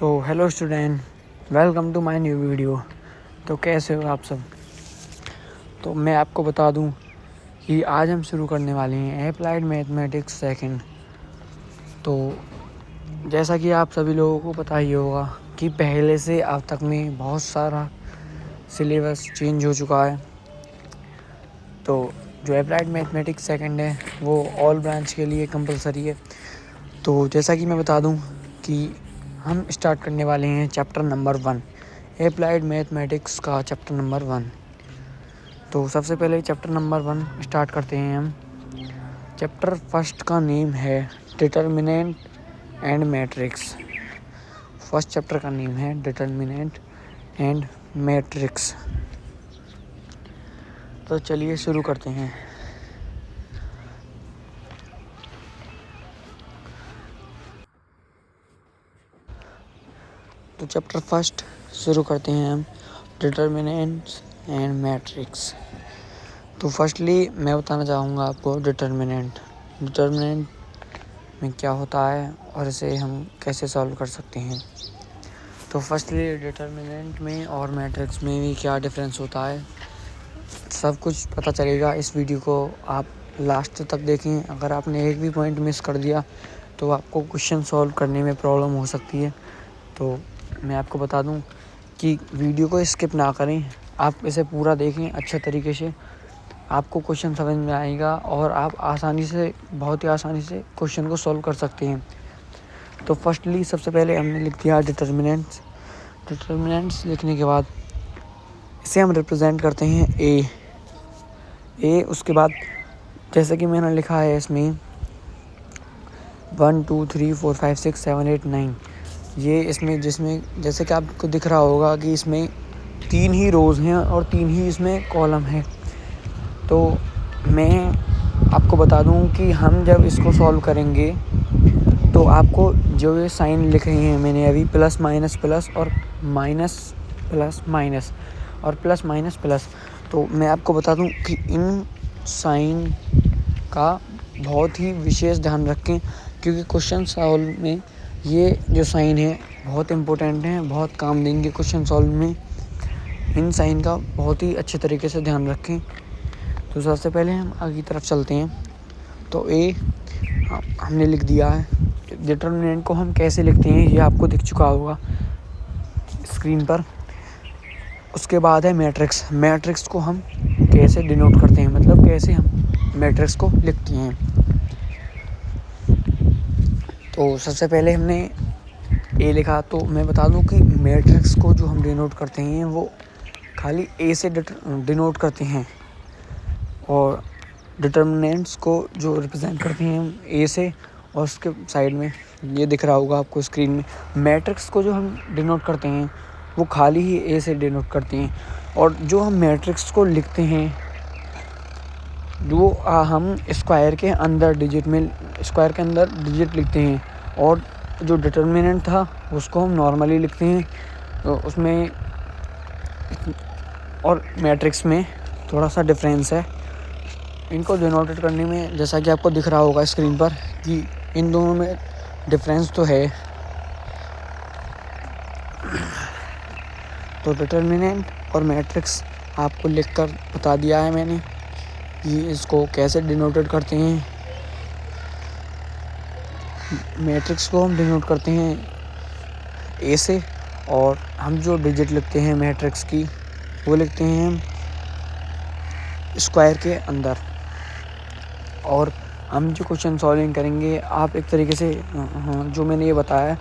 So hello student, welcome to my new video. तो कैसे हो आप सब। तो मैं आपको बता दूं कि आज हम शुरू करने वाले हैं अप्लाइड मैथमेटिक्स सेकंड। तो जैसा कि आप सभी लोगों को पता ही होगा कि पहले से अब तक में बहुत सारा सिलेबस चेंज हो चुका है। तो जो अप्लाइड मैथमेटिक्स सेकंड है वो ऑल ब्रांच के लिए कंपलसरी है। तो जैसा कि मैं बता दूं कि हम स्टार्ट करने वाले हैं चैप्टर नंबर 1, अप्लाइड मैथमेटिक्स का चैप्टर नंबर 1। तो सबसे पहले चैप्टर नंबर 1 स्टार्ट करते हैं हम। चैप्टर फर्स्ट का नेम है determinant and matrix. First chapter का नेम है डिटर्मिनेंट एंड मैट्रिक्स। तो चलिए शुरू करते हैं। तो चैप्टर फर्स्ट शुरू करते हैं हम, डिटर्मिनेंट्स एंड मैट्रिक्स। तो फर्स्टली मैं बताना चाहूँगा आपको डिटर्मिनेंट में क्या होता है और इसे हम कैसे सॉल्व कर सकते हैं। तो फर्स्टली डिटर्मिनेंट में और मैट्रिक्स में भी क्या डिफरेंस होता है सब कुछ पता चलेगा। इस वीडियो को आप लास्ट तक देखें। अगर आपने एक भी पॉइंट मिस कर दिया तो आपको क्वेश्चन सॉल्व करने में प्रॉब्लम हो सकती है। तो मैं आपको बता दूं कि वीडियो को स्किप ना करें, आप इसे पूरा देखें अच्छे तरीके से, आपको क्वेश्चन समझ में आएगा और आप बहुत ही आसानी से क्वेश्चन को सॉल्व कर सकते हैं। तो फर्स्टली सबसे पहले हमने लिख दिया डिटर्मिनेंट्स लिखने के बाद इसे हम रिप्रेजेंट करते हैं ए। उसके बाद जैसे कि मैंने लिखा है इसमें 1 2 3 4 5 6 7 8 9, ये इसमें जिसमें जैसे कि आपको दिख रहा होगा कि इसमें 3 ही रोज़ हैं और 3 ही इसमें कॉलम है। तो मैं आपको बता दूं कि हम जब इसको सॉल्व करेंगे तो आपको जो ये साइन लिख रहे हैं मैंने अभी प्लस माइनस प्लस और माइनस प्लस माइनस और प्लस माइनस प्लस, तो मैं आपको बता दूं कि इन साइन का बहुत ही विशेष ध्यान रखें, क्योंकि क्वेश्चन सॉल्व में ये जो साइन है बहुत इम्पोर्टेंट है, बहुत काम देंगे क्वेश्चन सॉल्व में। इन साइन का बहुत ही अच्छे तरीके से ध्यान रखें। तो सबसे पहले हम आगे की तरफ चलते हैं। तो ए हमने लिख दिया है। डिटर्मिनेंट को हम कैसे लिखते हैं ये आपको दिख चुका होगा स्क्रीन पर। उसके बाद है मैट्रिक्स को हम कैसे डिनोट करते हैं, मतलब कैसे हम मैट्रिक्स को लिखते हैं। तो सबसे पहले हमने ए लिखा। तो मैं बता दूं कि मैट्रिक्स को जो हम डिनोट करते हैं वो खाली ए से डिनोट करते हैं और डिटर्मिनेंट्स को जो रिप्रेजेंट करते हैं हम ए से, और उसके साइड में ये दिख रहा होगा आपको स्क्रीन में, मैट्रिक्स को जो हम डिनोट करते हैं वो खाली ही ए से डिनोट करते हैं। और जो हम मैट्रिक्स को लिखते हैं जो हम स्क्वायर के अंदर डिजिट लिखते हैं, और जो डिटर्मिनेंट था उसको हम नॉर्मली लिखते हैं। तो उसमें और मैट्रिक्स में थोड़ा सा डिफरेंस है इनको डिनोटेट करने में, जैसा कि आपको दिख रहा होगा स्क्रीन पर कि इन दोनों में डिफरेंस तो है। तो डिटर्मिनेंट और मैट्रिक्स आपको लिखकर बता दिया है मैंने कि इसको कैसे डिनोटेट करते हैं। मैट्रिक्स को हम डिनोट करते हैं ए से, और हम जो डिजिट लिखते हैं मैट्रिक्स की वो लिखते हैं हम स्क्वायर के अंदर। और हम जो क्वेश्चन सॉल्विंग करेंगे आप एक तरीके से जो मैंने ये बताया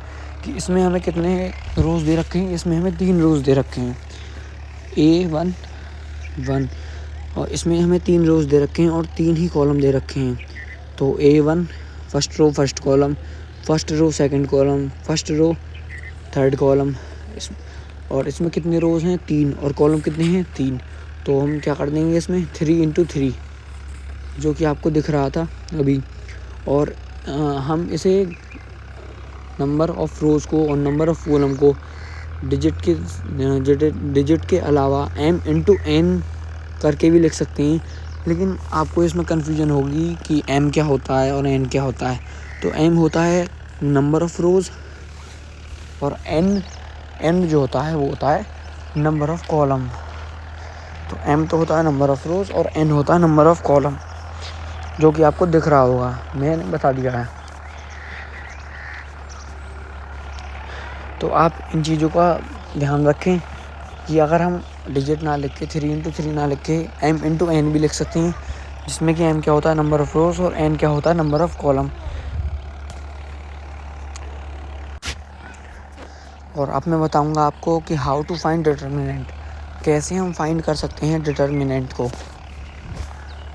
कि इसमें हमें कितने रोज़ दे रखे हैं, इसमें हमें 3 रोज़ दे रखे हैं A1 1, और इसमें हमें 3 रोज़ दे रखे हैं और 3 ही कॉलम दे रखे हैं। तो A1 first row first column, first row second column, first row third column, और इसमें कितने रोज़ हैं 3 और कॉलम कितने हैं 3। तो हम क्या कर देंगे इसमें 3 × 3 जो कि आपको दिख रहा था अभी। और हम इसे नंबर ऑफ़ रोज़ को और नंबर ऑफ़ कॉलम को डिजिट के अलावा m × n करके भी लिख सकते हैं, लेकिन आपको इसमें कन्फ्यूजन होगी कि m क्या होता है और n क्या होता है। तो m होता है नंबर ऑफ़ रोज़ और n जो होता है वो होता है नंबर ऑफ़ कॉलम। तो m तो होता है नंबर ऑफ़ रोज़ और n होता है नंबर ऑफ़ कॉलम, जो कि आपको दिख रहा होगा, मैंने बता दिया है। तो आप इन चीज़ों का ध्यान रखें कि अगर हम डिजिट ना लिख के 3 × 3 ना लिख के m × n भी लिख सकते हैं, जिसमें कि m क्या होता है नंबर ऑफ़ रोज़ और n क्या होता है नंबर ऑफ़ कॉलम। और अब मैं बताऊंगा आपको कि हाउ टू फाइंड डिटर्मिनेंट, कैसे हम फाइंड कर सकते हैं डिटर्मिनेंट को।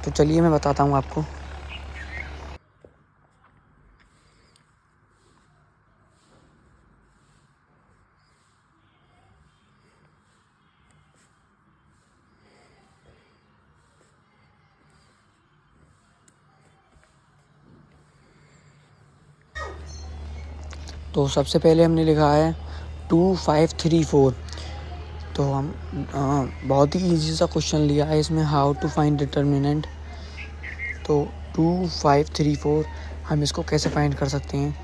तो चलिए मैं बताता हूँ आपको। तो सबसे पहले हमने लिखा है 2 5 3 4। तो हम बहुत ही ईजी सा क्वेश्चन लिया है इसमें, हाउ टू फाइंड डिटर्मिनेंट। तो 2 5 3 4 हम इसको कैसे फाइंड कर सकते हैं।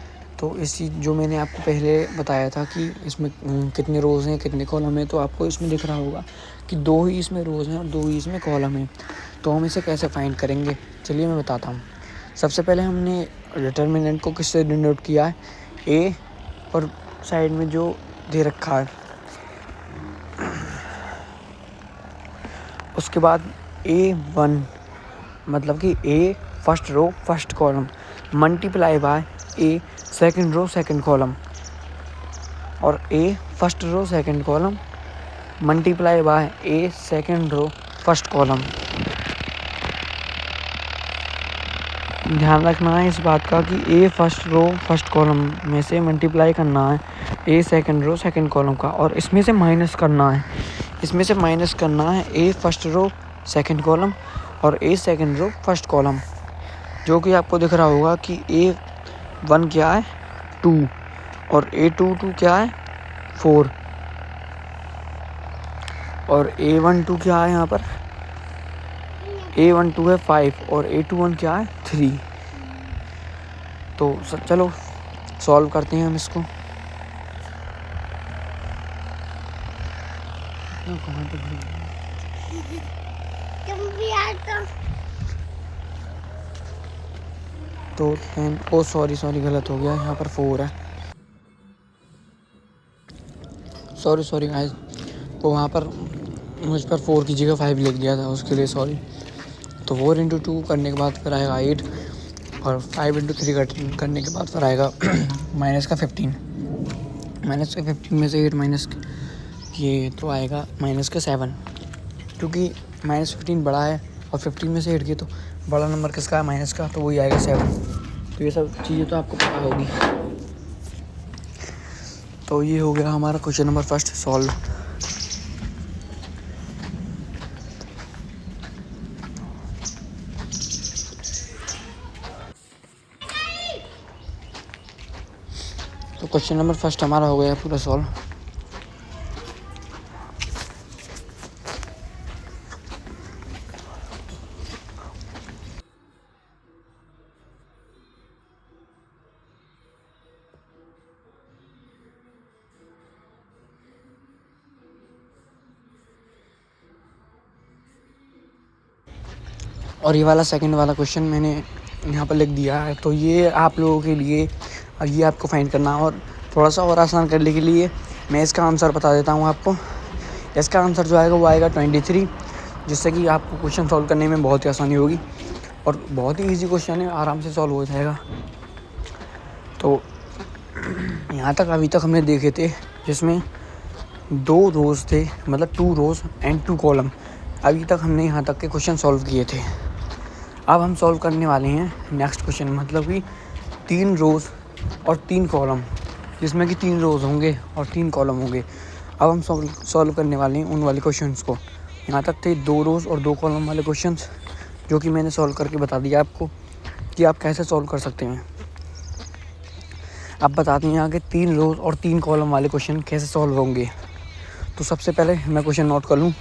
तो इसी जो मैंने आपको पहले बताया था कि इसमें कितने रोज़ हैं कितने कॉलम हैं, तो आपको इसमें दिख रहा होगा कि 2 ही इसमें रोज़ हैं और 2 ही इसमें कॉलम हैं। तो हम इसे कैसे फाइंड करेंगे, चलिए मैं बताता हूँ। सबसे पहले हमने डिटर्मिनेंट को किससे डिनोट किया है, ए और साइड में जो दे रखा है, उसके बाद A1 मतलब कि A first row first column multiply by A second row second column, और A first row second column multiply by A second row first column. ध्यान रखना है इस बात का कि A first row first column में से मल्टीप्लाई करना है A second row second column का, और इसमें से माइनस करना है, इसमें से माइनस करना है A first row second column और A second row first column, जो कि आपको दिख रहा होगा कि A1 क्या है 2 और A22 क्या है 4 और A12 क्या है यहाँ पर, A12 है 5 और A21 क्या है 3। तो चलो सॉल्व करते हैं हम इसको। तो 10 सॉरी गलत हो गया, यहाँ पर 4 है, सॉरी गाइस। तो वहाँ पर मुझ पर 4 की जगह 5 लिख दिया था, उसके लिए सॉरी। तो 4 × 2 करने के बाद फिर आएगा 8 और 5 × 3 करने के बाद फिर आएगा माइनस का 15 में से 8 माइनस किए तो आएगा माइनस का 7, क्योंकि -15 बड़ा है और 15 में से 8 किए तो बड़ा नंबर किसका है माइनस का, तो वही आएगा 7। तो ये सब चीज़ें तो आपको पता होगी। तो ये हो गया हमारा क्वेश्चन नंबर फर्स्ट सॉल्व। तो क्वेश्चन नंबर फर्स्ट हमारा हो गया पूरा सॉल्व। और ये वाला सेकंड वाला क्वेश्चन मैंने यहाँ पर लिख दिया है। तो ये आप लोगों के लिए, और ये आपको फाइंड करना है, और थोड़ा सा और आसान करने के लिए मैं इसका आंसर बता देता हूँ आपको। इसका आंसर जो आएगा वो आएगा 23, जिससे कि आपको क्वेश्चन सॉल्व करने में बहुत ही आसानी होगी और बहुत ही ईजी क्वेश्चन है, आराम से सॉल्व हो जाएगा। तो यहाँ तक अभी तक हमने देखे थे जिसमें 2 रोज़ थे, मतलब 2 रोज़ एंड 2 कॉलम। अभी तक हमने यहाँ तक के क्वेश्चन सॉल्व किए थे। अब हम सॉल्व करने वाले हैं नेक्स्ट क्वेश्चन, मतलब कि 3 रोज़ और 3 कॉलम, जिसमें कि 3 रोज़ होंगे और 3 कॉलम होंगे। अब हम सॉल्व करने वाले हैं उन वाले क्वेश्चंस को। यहाँ तक थे 2 रोज़ और 2 कॉलम वाले क्वेश्चंस, जो कि मैंने सॉल्व करके बता दिया आपको कि आप कैसे सॉल्व कर सकते हैं। अब बताते हैं आगे 3 रोज़ और 3 कॉलम वाले क्वेश्चन कैसे सॉल्व होंगे। तो सबसे पहले मैं क्वेश्चन नोट कर लूँ।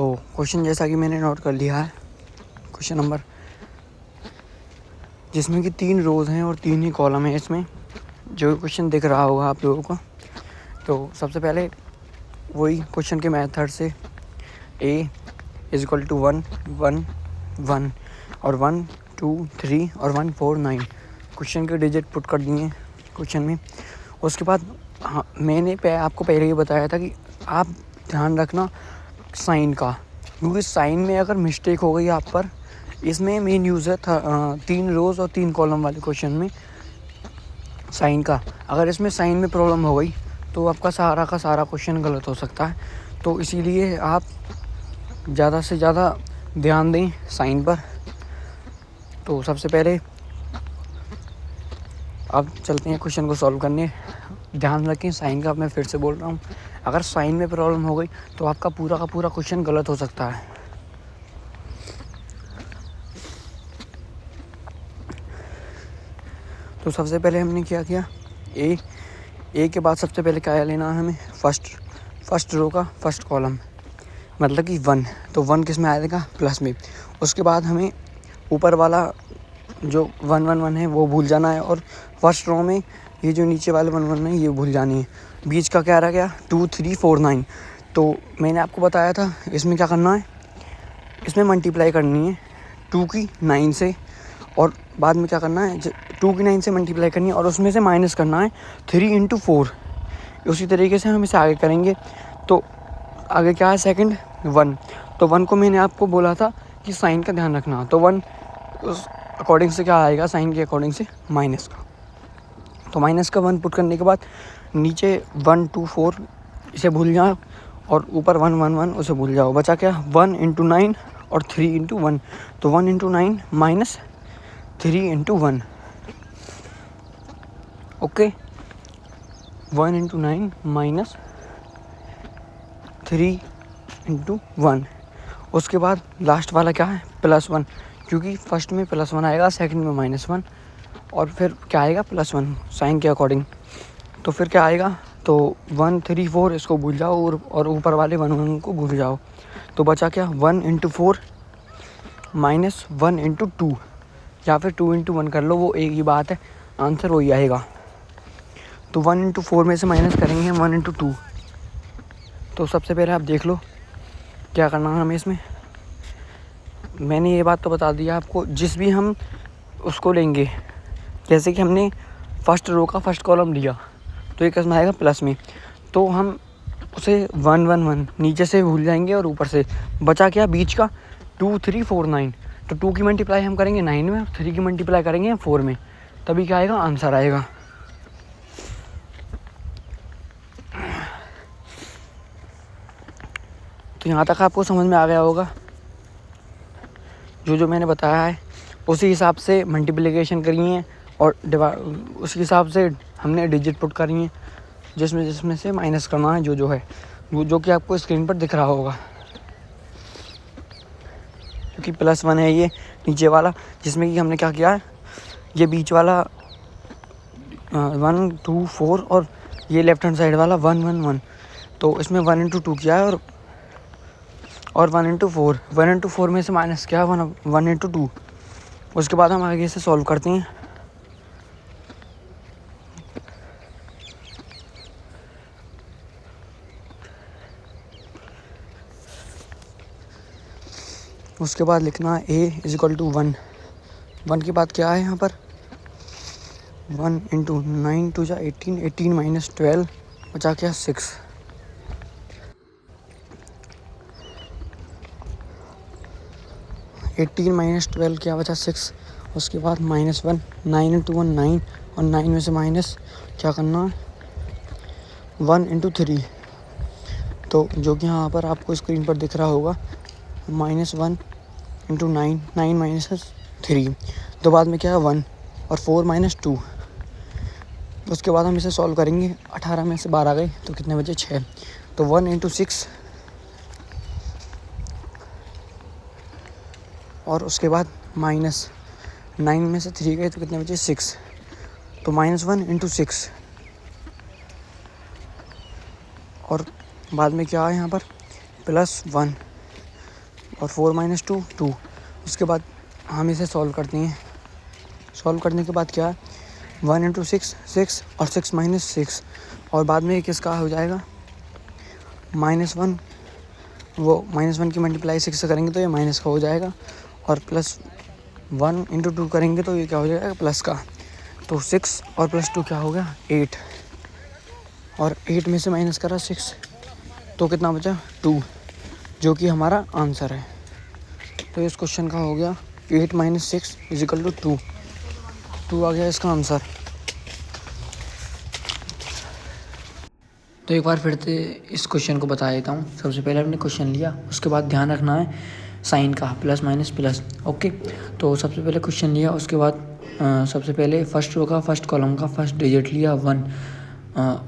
तो क्वेश्चन जैसा कि मैंने नोट कर लिया है, क्वेश्चन नंबर जिसमें कि 3 रोज़ हैं और 3 ही कॉलम है इसमें, जो क्वेश्चन दिख रहा होगा आप लोगों को। तो सबसे पहले वही क्वेश्चन के मेथड से a = 1 1 1 और 1 2 3 और 1 4 9 क्वेश्चन के डिजिट पुट कर दिए क्वेश्चन में। उसके बाद मैंने आपको पहले ही बताया था कि आप ध्यान रखना साइन का, क्योंकि साइन में अगर मिस्टेक हो गई आप पर, इसमें मेन यूज़ है 3 रोज़ और 3 कॉलम वाले क्वेश्चन में साइन का। अगर इसमें साइन में प्रॉब्लम हो गई तो आपका सारा का सारा क्वेश्चन गलत हो सकता है। तो इसीलिए आप ज़्यादा से ज़्यादा ध्यान दें साइन पर। तो सबसे पहले अब चलते हैं क्वेश्चन को सॉल्व करने। ध्यान रखें साइन का, मैं फिर से बोल रहा हूँ, अगर साइन में प्रॉब्लम हो गई तो आपका पूरा का पूरा क्वेश्चन गलत हो सकता है। तो सबसे पहले हमने क्या किया, ए के बाद सबसे पहले क्या लेना है हमें, फर्स्ट रो का फर्स्ट कॉलम, मतलब कि 1। तो 1 किस में आएगा, प्लस में। उसके बाद हमें ऊपर वाला जो 1 1 1 है वो भूल जाना है, और फर्स्ट रो में ये जो नीचे वाले 1 1 है ये भूल जानी है। बीच का क्या रह गया, 2 3 4 9। तो मैंने आपको बताया था इसमें क्या करना है, इसमें मल्टीप्लाई करनी है 2 की 9 से, और बाद में क्या करना है, 2 की 9 से मल्टीप्लाई करनी है और उसमें से माइनस करना है 3 × 4। उसी तरीके से हम इसे आगे करेंगे। तो आगे क्या है, सेकंड 1। तो 1 को मैंने आपको बोला था कि साइन का ध्यान रखना। तो 1 उस अकॉर्डिंग से क्या आएगा, साइन के अकॉर्डिंग से माइनस का। तो माइनस का 1 पुट करने के बाद नीचे 1 2 4 इसे भूल जाओ, और ऊपर 1 1 1 उसे भूल जाओ। बचा क्या, 1 × 9 और 3 × 1। तो 1 × 9 माइनस 3 × 1। Okay, 1 × 9 minus 3 × 1। उसके बाद लास्ट वाला क्या है, +1, क्योंकि फर्स्ट में +1 आएगा, सेकंड में -1, और फिर क्या आएगा, +1 साइन के अकॉर्डिंग। तो फिर क्या आएगा, तो 1 3 4 इसको भूल जाओ, और ऊपर वाले 1 1 को भूल जाओ। तो बचा क्या, 1 × 4 माइनस 1 × 2, या फिर 2 × 1 कर लो, वो एक ही बात है, आंसर वही आएगा। तो 1 × 4 में से माइनस करेंगे 1 × 2। तो सबसे पहले आप देख लो क्या करना है हमें इसमें। मैंने ये बात तो बता दिया आपको, जिस भी हम उसको लेंगे, जैसे कि हमने फर्स्ट रो का फर्स्ट कॉलम लिया तो ये किसमें आएगा, प्लस में। तो हम उसे 1 1 1 नीचे से भूल जाएंगे, और ऊपर से बचा क्या, बीच का 2 3 4 9। तो 2 की मल्टीप्लाई हम करेंगे 9 में, और 3 की मल्टीप्लाई करेंगे 4 में, तभी क्या आएगा, आंसर आएगा। तो यहाँ तक आपको समझ में आ गया होगा। जो मैंने बताया है उसी हिसाब से मल्टीप्लिकेशन करी है, और उसी हिसाब से हमने डिजिट पुट करी है, जिसमें से माइनस करना है जो है, जो कि आपको स्क्रीन पर दिख रहा होगा। क्योंकि +1 है ये नीचे वाला, जिसमें कि हमने क्या किया है, ये बीच वाला 1 2 4, और ये लेफ्ट हैंड साइड वाला 1 1 1। तो इसमें 1 × 2 किया है, और 1 × 4, 1 × 4 में से माइनस किया 1 × 2। उसके बाद हम आगे से सॉल्व करते हैं। उसके बाद लिखना है a = 1। 1 के बाद क्या है यहाँ पर, 1 × 9 2 18, 18 - 12 बचा क्या, 6। 18 - 12 क्या बचा, 6। उसके बाद -1, 9 × 1 9, और 9 में से माइनस क्या करना है, 1 × 3। तो जो कि यहाँ पर आपको स्क्रीन पर दिख रहा होगा, -1 × 9 9 - 3। तो बाद में क्या है, 1 और 4 - 2। उसके बाद हम इसे सॉल्व करेंगे, 18 में से 12 गए तो कितने बचे, 6। तो 1 × 6, और उसके बाद -9 में से 3 गए तो कितने बचे, 6। तो -1 × 6, और बाद में क्या है यहाँ पर, +1। और 4 माइनस 2 2। उसके बाद हम इसे सॉल्व करते हैं। सॉल्व करने के बाद क्या है, 1 इंटू 6 6 और 6 माइनस 6, और बाद में किसका हो जाएगा -1। वो -1 की मल्टीप्लाई 6 से करेंगे तो ये माइनस का हो जाएगा, और प्लस 1 इंटू 2 करेंगे तो ये क्या हो जाएगा प्लस का। तो 6 और प्लस 2 क्या हो गया 8, और 8 में से माइनस करा 6 तो कितना बचा 2, जो कि हमारा आंसर है। तो इस क्वेश्चन का हो गया 8 माइनस 6 इजिकल टू 2 आ गया इसका आंसर। तो एक बार फिर से इस क्वेश्चन को बता देता हूँ। सबसे पहले हमने क्वेश्चन लिया, उसके बाद ध्यान रखना है साइन का, प्लस माइनस प्लस। ओके, तो सबसे पहले क्वेश्चन लिया, उसके बाद सबसे पहले फर्स्ट रो का फर्स्ट कॉलम का फर्स्ट डिजिट लिया 1,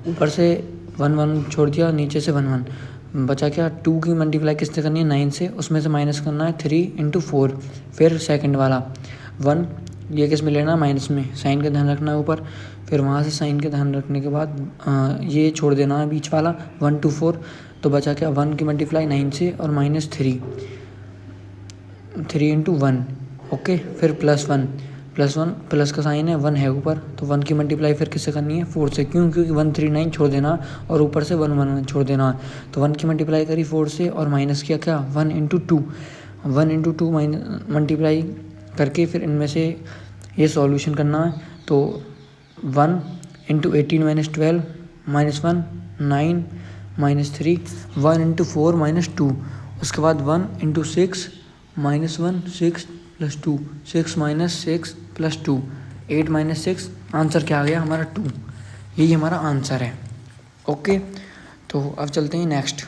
ऊपर से 1 1 छोड़ दिया, नीचे से 1 1 बचा। क्या 2 की मल्टीप्लाई किससे करनी है 9 से, उसमें से माइनस करना है 3 इंटू 4। फिर सेकंड वाला 1, ये किस में लेना माइनस में, साइन का ध्यान रखना है ऊपर। फिर वहाँ से साइन का ध्यान रखने के बाद ये छोड़ देना है बीच वाला 1 2 4। तो बचा क्या 1 की मल्टीप्लाई 9 से और माइनस 3 इंटू 1। ओके, फिर प्लस 1 प्लस का साइन है 1 है ऊपर, तो 1 की मल्टीप्लाई फिर किससे करनी है 4 से, क्योंकि 1 3 9 छोड़ देना और ऊपर से 1 1 1 छोड़ देना। तो 1 की मल्टीप्लाई करी 4 से और माइनस किया क्या 1 इंटू 2 मल्टीप्लाई करके फिर इनमें से ये सॉल्यूशन करना है। तो 1 इंटू 18 माइनस 12 -1 9 -3 1 इंटू 4 -2। उसके बाद 1 into 6 -1 6 plus 2 6 minus 6 plus 2 8 minus 6। Answer क्या आ गया हमारा 2, यही हमारा आंसर है। ओके, तो अब चलते हैं नेक्स्ट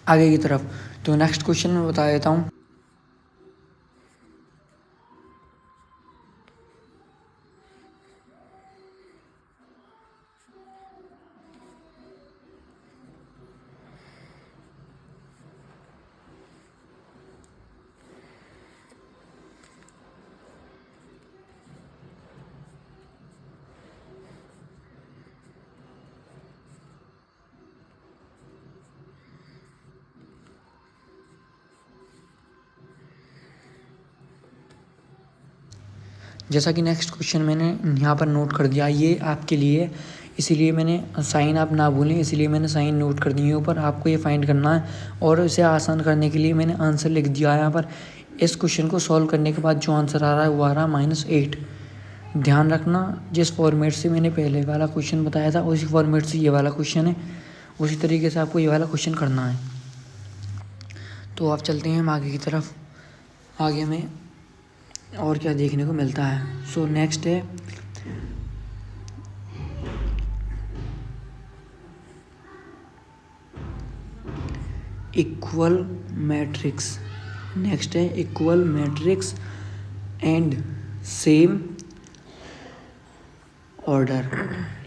आगे की तरफ। तो नेक्स्ट क्वेश्चन में बता देता हूँ। जैसा कि नेक्स्ट क्वेश्चन मैंने यहाँ पर नोट कर दिया, ये आपके लिए, इसीलिए मैंने साइन आप ना भूलें, इसीलिए मैंने साइन नोट कर दी है ऊपर। आपको ये फाइंड करना है, और इसे आसान करने के लिए मैंने आंसर लिख दिया है यहाँ पर। इस क्वेश्चन को सॉल्व करने के बाद जो आंसर आ रहा है वो आ रहा है -8। ध्यान रखना, जिस फॉर्मेट से मैंने पहले वाला क्वेश्चन बताया था उसी फॉर्मेट से ये वाला क्वेश्चन है, उसी तरीके से आपको ये वाला क्वेश्चन करना है। तो आप चलते हैं हम आगे की तरफ। आगे में और क्या देखने को मिलता है। सो नेक्स्ट है इक्वल मैट्रिक्स। नेक्स्ट है equal matrix and same order.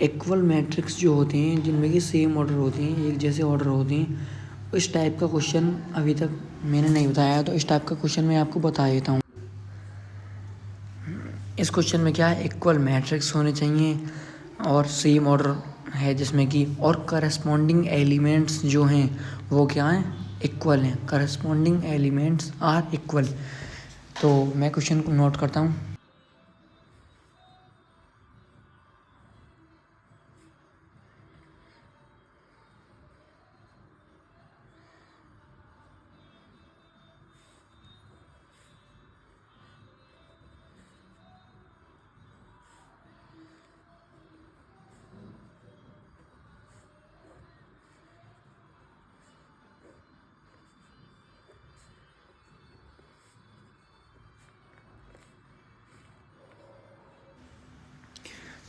Equal matrix जो होते हैं जिनमें कि सेम ऑर्डर होते हैं, एक जैसे ऑर्डर होते हैं, इस टाइप का क्वेश्चन अभी तक मैंने नहीं बताया, तो इस टाइप का क्वेश्चन मैं आपको बता देता हूँ। इस क्वेश्चन में क्या है, इक्वल मैट्रिक्स होने चाहिए और सेम ऑर्डर है जिसमें कि, और करस्पॉन्डिंग एलिमेंट्स जो हैं वो क्या हैं इक्वल हैं। Corresponding elements are equal. तो मैं क्वेश्चन को नोट करता हूँ।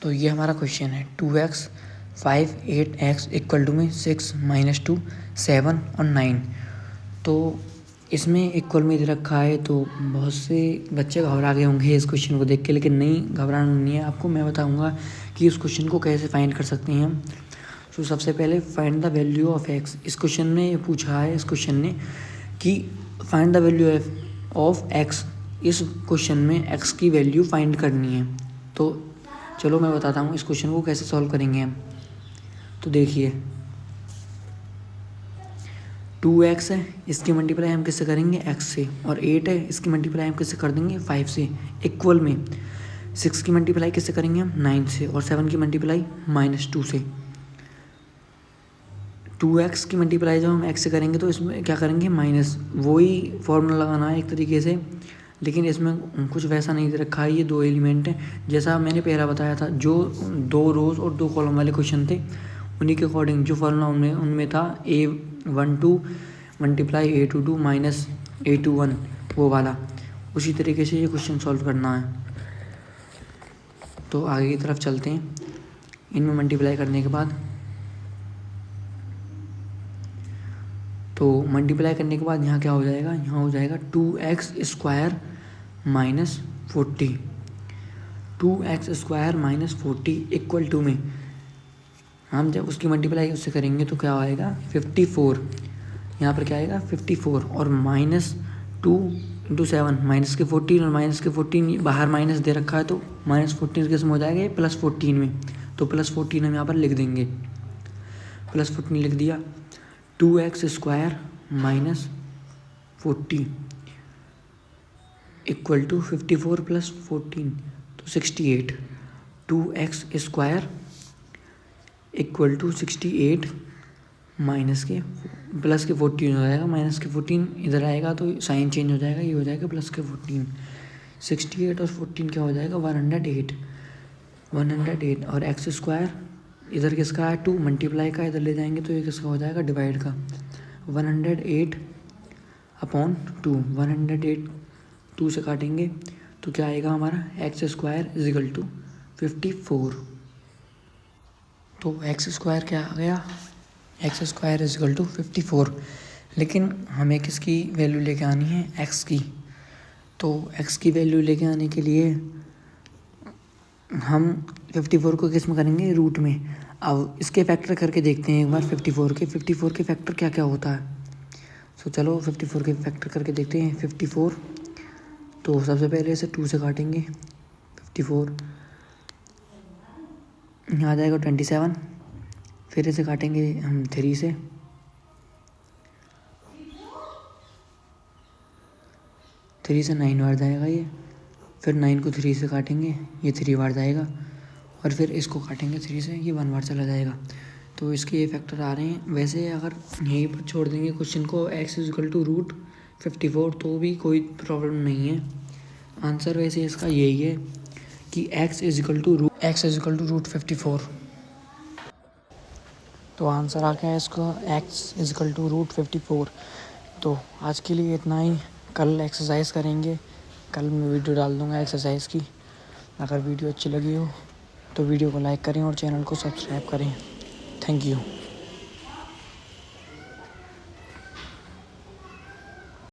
तो ये हमारा क्वेश्चन है 2x 5 8x इक्वल टू में 6 -2 7 और 9। तो इसमें इक्वल में दे रखा है, तो बहुत से बच्चे घबरा गए होंगे इस क्वेश्चन को देख के, लेकिन नहीं, घबराना नहीं है। आपको मैं बताऊंगा कि इस क्वेश्चन को कैसे फाइंड कर सकते हैं हम। तो सबसे पहले find the value of x। इस क्वेश्चन में ये पूछा है, इस क्वेश्चन ने कि find the value of x। इस क्वेश्चन में x की वैल्यू फाइंड करनी है। तो चलो मैं बताता हूँ इस क्वेश्चन को कैसे सॉल्व करेंगे हम। तो देखिए, 2x है, इसकी मल्टीप्लाई हम किससे करेंगे x से, और 8 है, इसकी मल्टीप्लाई हम किससे कर देंगे 5 से। इक्वल में 6 की मल्टीप्लाई किससे करेंगे हम 9 से, और 7 की मल्टीप्लाई -2 से। 2x की मल्टीप्लाई जब हम x से करेंगे तो इसमें क्या करेंगे माइनस, वही फॉर्मूला लगाना है एक तरीके से, लेकिन इसमें कुछ वैसा नहीं दे रखा है। ये 2 एलिमेंट हैं, जैसा मैंने पहला बताया था, जो 2 रोज़ और 2 कॉलम वाले क्वेश्चन थे उन्हीं के अकॉर्डिंग जो फॉर्मूला उनमें था A12 multiply A22 minus A21 वो वाला, उसी तरीके से ये क्वेश्चन सॉल्व करना है। तो आगे की तरफ चलते हैं। इनमें मल्टीप्लाई करने के बाद, तो मल्टीप्लाई करने के बाद यहाँ क्या हो जाएगा, यहाँ हो जाएगा 2x square minus 40, 2x square minus 40 equal to में हम जब उसकी मल्टीप्लाई उससे करेंगे तो क्या आएगा 54। यहाँ पर क्या आएगा 54 और -2 × 7 माइनस के 14 और माइनस के 14 बाहर माइनस दे रखा है, तो -14 किस में हो जाएगा ये +14 में, तो +14 हम यहाँ पर लिख देंगे, +14 लिख दिया। 2x square minus 40 equal to 54 + 14 तो 68। 2x square equal to 68 minus के प्लस के 14 हो जाएगा, माइनस के 14 इधर आएगा तो साइन चेंज हो जाएगा, ये हो जाएगा प्लस के 14। 68 और 14 क्या हो जाएगा 108 और x स्क्वायर इधर किसका है 2 मल्टीप्लाई का, इधर ले जाएंगे तो ये किसका हो जाएगा डिवाइड का। 108/2, 108 2 से काटेंगे तो क्या आएगा हमारा x स्क्वायर = 54। तो x स्क्वायर क्या आ गया, x स्क्वायर = 54। लेकिन हमें किसकी वैल्यू लेके आनी है x की, तो x की वैल्यू लेके आने के लिए हम 54 को किस में करेंगे रूट में। अब इसके फैक्टर करके देखते हैं एक बार 54 के फैक्टर क्या क्या होता है। तो चलो 54 के फैक्टर करके देखते हैं। 54 तो सबसे पहले इसे 2 से काटेंगे, 54 यहाँ आ जाएगा 27, फिर इसे काटेंगे हम 3 से, 3 से 9 बार जाएगा ये, फिर 9 को 3 से काटेंगे ये 3 बार जाएगा, और फिर इसको काटेंगे 3 से ये 1 बार चला जाएगा। तो इसके ये फैक्टर आ रहे हैं। वैसे अगर यहीं पर छोड़ देंगे क्वेश्चन को x = √54 तो भी कोई प्रॉब्लम नहीं है। आंसर वैसे इसका यही है कि x = √54। तो आंसर आ गया इसका x = √54। तो आज के लिए इतना ही, कल एक्सरसाइज करेंगे, कल मैं वीडियो डाल दूँगा एक्सरसाइज की। अगर वीडियो अच्छी लगी हो तो वीडियो को लाइक करें और चैनल को सब्सक्राइब करें। Thank you.